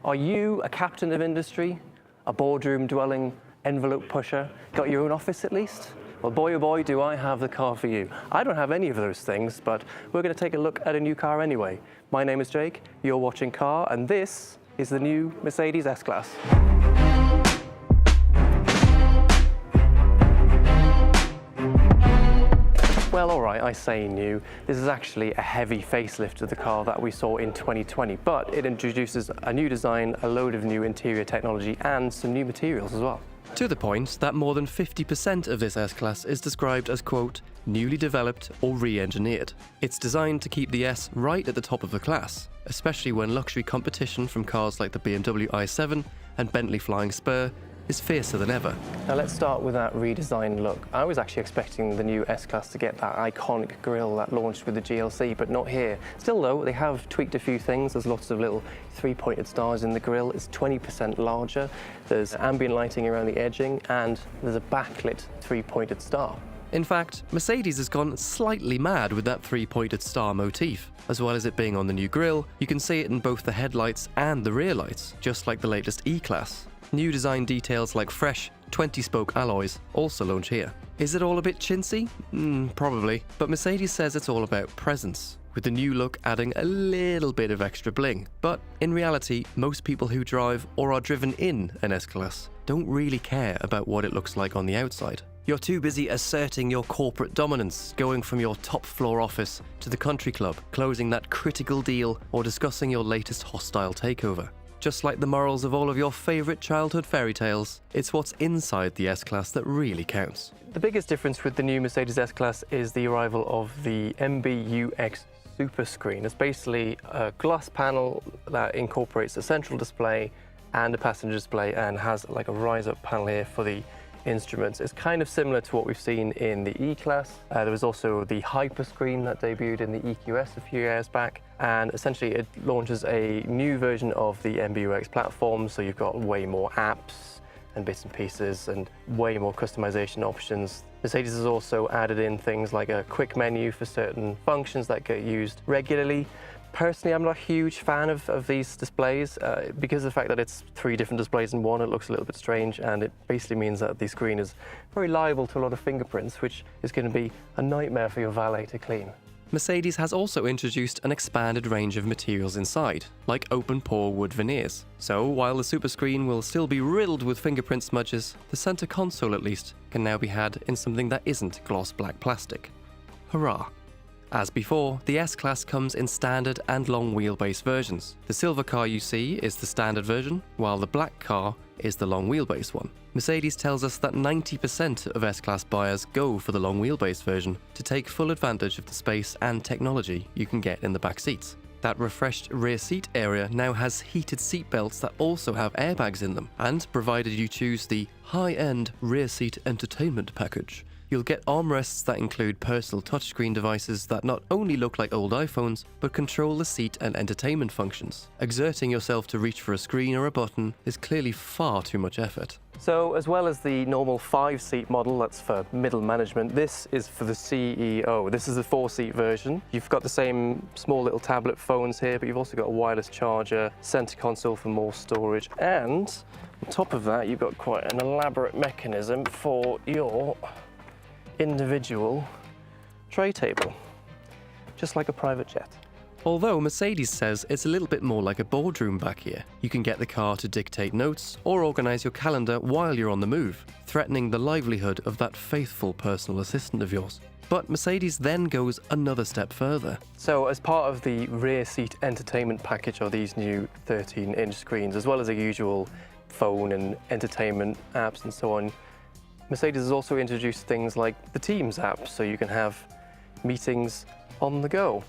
Are you a captain of industry? A boardroom-dwelling envelope pusher? Got your own office at least? Well, boy oh boy, do I have the car for you. I don't have any of those things, but we're going to take a look at a new car anyway. My name is Jake, you're watching Car, and this is the new Mercedes S-Class. Well, all right, I say new. This is actually a heavy facelift of the car that we saw in 2020, but it introduces a new design, a load of new interior technology, and some new materials as well. To the point that more than 50% of this S-Class is described as, quote, newly developed or re-engineered. It's designed to keep the S right at the top of the class, especially when luxury competition from cars like the BMW i7 and Bentley Flying Spur is fiercer than ever. Now let's start with that redesigned look. I was actually expecting the new S-Class to get that iconic grille that launched with the GLC, but not here. Still though, they have tweaked a few things. There's lots of little three-pointed stars in the grille. It's 20% larger. There's ambient lighting around the edging, and there's a backlit three-pointed star. In fact, Mercedes has gone slightly mad with that three-pointed star motif. As well as it being on the new grille, you can see it in both the headlights and the rear lights, just like the latest E-Class. New design details like fresh 20-spoke alloys also launch here. Is it all a bit chintzy? Probably, but Mercedes says it's all about presence, with the new look adding a little bit of extra bling. But in reality, most people who drive or are driven in an S-Class don't really care about what it looks like on the outside. You're too busy asserting your corporate dominance, going from your top floor office to the country club, closing that critical deal, or discussing your latest hostile takeover. Just like the morals of all of your favourite childhood fairy tales, it's what's inside the S-Class that really counts. The biggest difference with the new Mercedes S-Class is the arrival of the MBUX Super Screen. It's basically a glass panel that incorporates a central display and a passenger display and has like a rise-up panel here for the instruments. It's kind of similar to what we've seen in the E-Class. There was also the Hyper Screen that debuted in the EQS a few years back, and essentially it launches a new version of the MBUX platform, so you've got way more apps and bits and pieces and way more customization options. Mercedes has also added in things like a quick menu for certain functions that get used regularly. Personally, I'm not a huge fan of these displays. Because of the fact that it's three different displays in one, it looks a little bit strange, and it basically means that the screen is very liable to a lot of fingerprints, which is going to be a nightmare for your valet to clean. Mercedes has also introduced an expanded range of materials inside, like open-pore wood veneers. So while the Super Screen will still be riddled with fingerprint smudges, the center console at least can now be had in something that isn't gloss black plastic. Hurrah! As before, the S-Class comes in standard and long wheelbase versions. The silver car you see is the standard version, while the black car is the long wheelbase one. Mercedes tells us that 90% of S-Class buyers go for the long wheelbase version to take full advantage of the space and technology you can get in the back seats. That refreshed rear seat area now has heated seat belts that also have airbags in them, and provided you choose the high-end rear seat entertainment package, you'll get armrests that include personal touchscreen devices that not only look like old iPhones, but control the seat and entertainment functions. Exerting yourself to reach for a screen or a button is clearly far too much effort. So as well as the normal 5-seat model, that's for middle management, this is for the CEO. This is the 4-seat version. You've got the same small little tablet phones here, but you've also got a wireless charger, center console for more storage, and on top of that, you've got quite an elaborate mechanism for your individual tray table, just like a private jet. Although Mercedes says it's a little bit more like a boardroom back here. You can get the car to dictate notes or organize your calendar while you're on the move, threatening the livelihood of that faithful personal assistant of yours. But Mercedes then goes another step further. So as part of the rear seat entertainment package are these new 13-inch screens, as well as the usual phone and entertainment apps and so on. Mercedes has also introduced things like the Teams app, so you can have meetings on the go.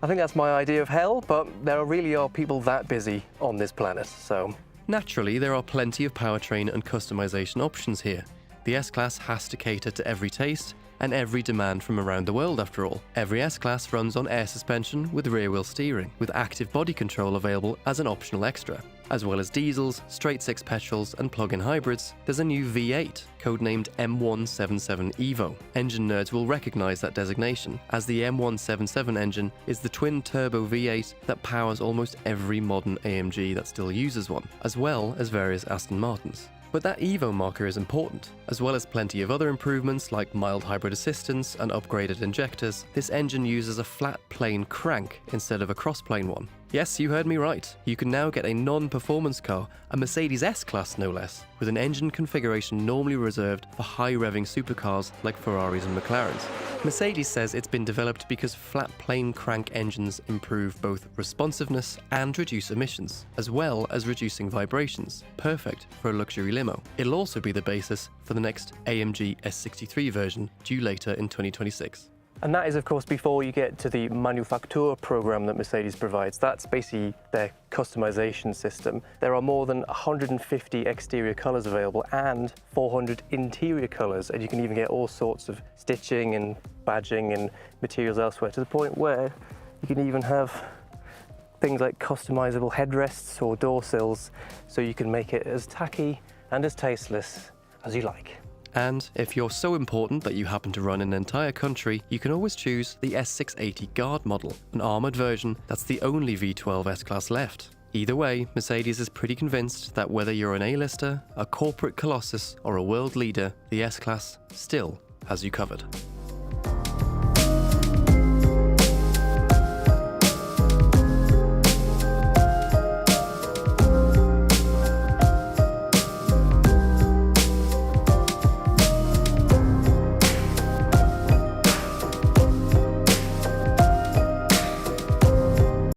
I think that's my idea of hell, but there really are people that busy on this planet, so. Naturally, there are plenty of powertrain and customization options here. The S-Class has to cater to every taste, and every demand from around the world after all. Every S-Class runs on air suspension with rear-wheel steering, with active body control available as an optional extra. As well as diesels, straight-six petrols, and plug-in hybrids, there's a new V8, codenamed M177 Evo. Engine nerds will recognise that designation, as the M177 engine is the twin-turbo V8 that powers almost every modern AMG that still uses one, as well as various Aston Martins. But that Evo marker is important. As well as plenty of other improvements like mild hybrid assistance and upgraded injectors, this engine uses a flat plane crank instead of a cross-plane one. Yes, you heard me right. You can now get a non-performance car, a Mercedes S-Class no less, with an engine configuration normally reserved for high-revving supercars like Ferraris and McLarens. Mercedes says it's been developed because flat plane crank engines improve both responsiveness and reduce emissions, as well as reducing vibrations, perfect for a luxury limo. It'll also be the basis for the next AMG S63 version, due later in 2026. And that is, of course, before you get to the Manufaktur program that Mercedes provides. That's basically their customization system. There are more than 150 exterior colors available and 400 interior colors, and you can even get all sorts of stitching and badging and materials elsewhere, to the point where you can even have things like customizable headrests or door sills, so you can make it as tacky and as tasteless as you like. And if you're so important that you happen to run an entire country, you can always choose the S680 Guard model, an armoured version that's the only V12 S-Class left. Either way, Mercedes is pretty convinced that whether you're an A-lister, a corporate colossus, or a world leader, the S-Class still has you covered.